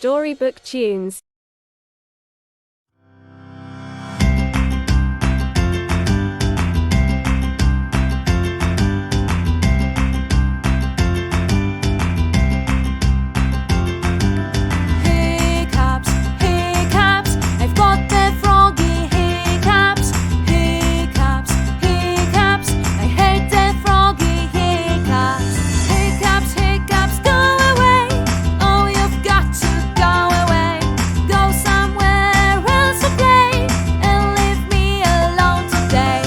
Storybook tunes. Hiccups, hiccups, I've got the froggy hiccups. Hiccups, hiccups, I hate the froggy hiccups. Hiccups, hiccups, go away. Oh, you've got to go away. Go somewhere else to play and leave me alone today.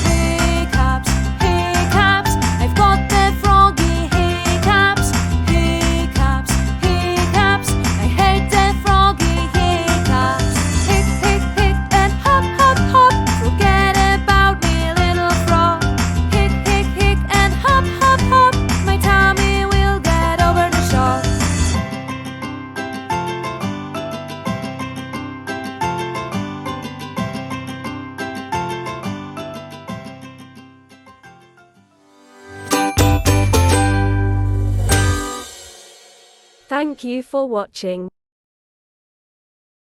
Hiccups, hiccups, I've got the froggy hiccups. Hiccups, hiccups, I hate the froggy hiccups. Hic, hic, hic, and hop, hop, hop. Forget about me, little frog. Hic, hic, hic, and hop, hop, hop. My tummy will get over the shock. Thank you for watching.